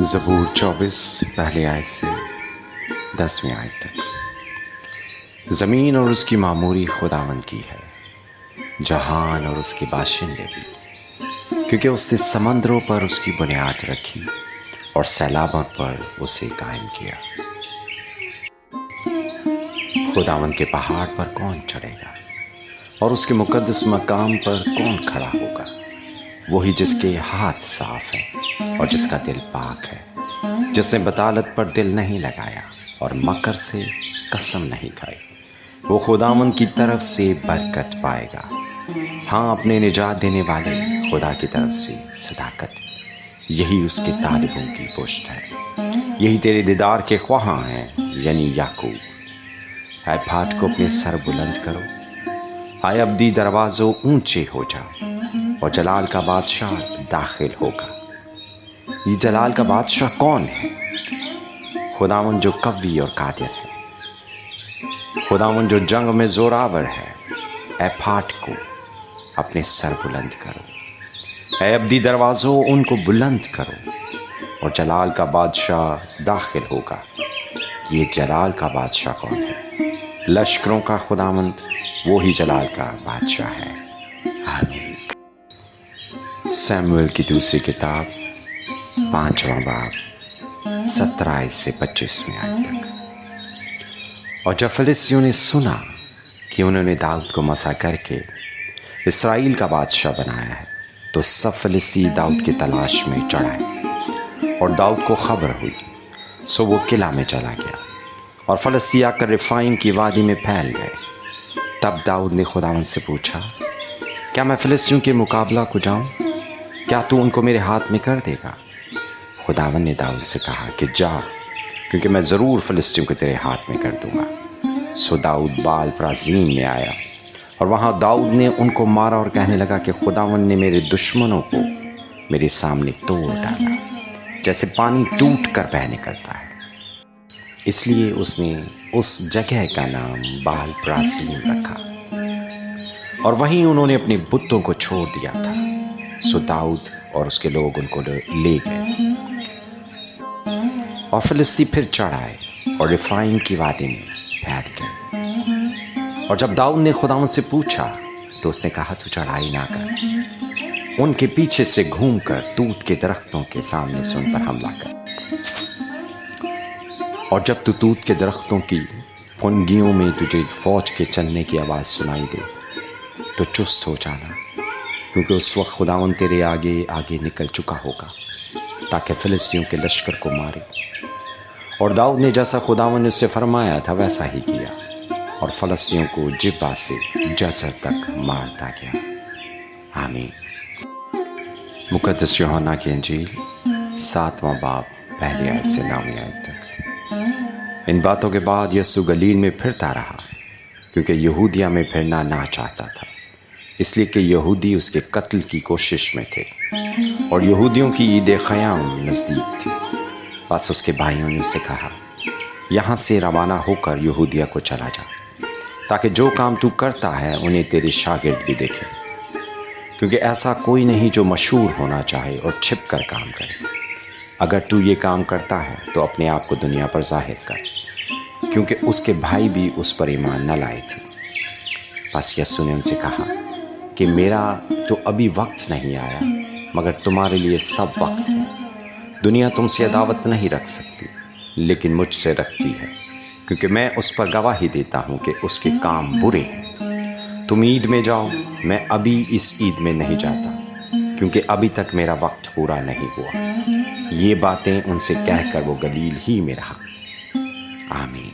زبور 24 پہلی آیت سے 10ویں آیت تک۔ زمین اور اس کی معموری خداوند کی ہے، جہان اور اس کے باشندے بھی، کیونکہ اس نے سمندروں پر اس کی بنیاد رکھی اور سیلابوں پر اسے قائم کیا۔ خداوند کے پہاڑ پر کون چڑھے گا اور اس کے مقدس مقام پر کون کھڑا ہوگا؟ وہی جس کے ہاتھ صاف ہیں اور جس کا دل پاک ہے، جس نے بطالت پر دل نہیں لگایا اور مکر سے قسم نہیں کھائی۔ وہ خداوند کی طرف سے برکت پائے گا، ہاں اپنے نجات دینے والے خدا کی طرف سے صداقت۔ یہی اس کے طالبوں کی پشت ہے، یہی تیرے دیدار کے خواہاں ہیں، یعنی یعقوب۔ اے پھاٹ کو اپنے سر بلند کرو، اے ابدی دروازوں اونچے ہو جاؤ، اور جلال کا بادشاہ داخل ہوگا۔ یہ جلال کا بادشاہ کون ہے؟ خداوند جو قوی اور قادر ہے، خداوند جو جنگ میں زوراور ہے۔ اے پھاٹ کو اپنے سر بلند کرو، اے ابدی دروازوں ان کو بلند کرو، اور جلال کا بادشاہ داخل ہوگا۔ یہ جلال کا بادشاہ کون ہے؟ لشکروں کا خداوند، وہی جلال کا بادشاہ ہے۔ آمین۔ سیموئیل کی دوسری کتاب 5واں باب 17 سے 25ویں آیت تک۔ اور جب فلسطینیوں نے سنا کہ انہوں نے داؤد کو مسح کر کے اسرائیل کا بادشاہ بنایا ہے، تو سب فلسطینی داؤد کی تلاش میں چڑھائے، اور داؤد کو خبر ہوئی، سو وہ قلعہ میں چلا گیا، اور فلسطینی آ کر رفائیم کی وادی میں پھیل گئے۔ تب داؤد نے خداوند سے پوچھا، کیا میں فلسطینیوں کے مقابلہ کو جاؤں؟ کیا تو ان کو میرے ہاتھ میں کر دے گا؟ خداوند نے داؤد سے کہا کہ جا، کیونکہ میں ضرور فلسطینیوں کو تیرے ہاتھ میں کر دوں گا۔ سو داؤد بال پرازیم میں آیا، اور وہاں داؤد نے ان کو مارا اور کہنے لگا کہ خداوند نے میرے دشمنوں کو میرے سامنے توڑ ڈالا، جیسے پانی ٹوٹ کر بہ نکلتا ہے۔ اس لیے اس نے اس جگہ کا نام بال پرازیم رکھا، اور وہیں انہوں نے اپنے بتوں کو چھوڑ دیا تھا۔ سو داؤد اور اس کے لوگ ان کو لے گئے، اور فلسطی پھر چڑھ آئے اور رفائیم کی وادی میں پھیل گئے۔ اور جب داؤد نے خداوند سے پوچھا تو اس نے کہا، تو چڑھائی نہ کر، ان کے پیچھے سے گھوم کر توت کے درختوں کے سامنے سے ان پر حملہ کر، اور جب تو توت کے درختوں کی پھنگیوں میں تجھے فوج کے چلنے کی آواز سنائی دے تو چست ہو جانا، کیونکہ اس وقت خداوند تیرے آگے آگے نکل چکا ہوگا تاکہ فلسطینیوں کے لشکر کو مارے۔ اور داؤد نے جیسا خداوند نے اس سے فرمایا تھا ویسا ہی کیا، اور فلسطینیوں کو جبہ سے جزر تک مارتا گیا۔ آمین۔ مقدس یوحنا کی انجیل 7واں باب پہلی آیت سے 9ویں آیت تک۔ ان باتوں کے بعد یسوع گلیل میں پھرتا رہا، کیونکہ یہودیہ میں پھرنا نہ چاہتا تھا، اس لیے کہ یہودی اس کے قتل کی کوشش میں تھے، اور یہودیوں کی عید خیام نزدیک تھی۔ بس اس کے بھائیوں نے اسے کہا، یہاں سے روانہ ہو کر یہودیہ کو چلا جا، تاکہ جو کام تو کرتا ہے انہیں تیرے شاگرد بھی دیکھیں، کیونکہ ایسا کوئی نہیں جو مشہور ہونا چاہے اور چھپ کر کام کرے۔ اگر تو یہ کام کرتا ہے تو اپنے آپ کو دنیا پر ظاہر کر، کیونکہ اس کے بھائی بھی اس پر ایمان نہ لائے تھے۔ بس یسوع نے ان سے کہا کہ میرا تو ابھی وقت نہیں آیا، مگر تمہارے لیے سب وقت ہے۔ دنیا تم سے عداوت نہیں رکھ سکتی، لیکن مجھ سے رکھتی ہے، کیونکہ میں اس پر گواہی دیتا ہوں کہ اس کے کام برے ہیں۔ تم عید میں جاؤ، میں ابھی اس عید میں نہیں جاتا، کیونکہ ابھی تک میرا وقت پورا نہیں ہوا۔ یہ باتیں ان سے کہہ کر وہ گلیل ہی میں رہا۔ آمین۔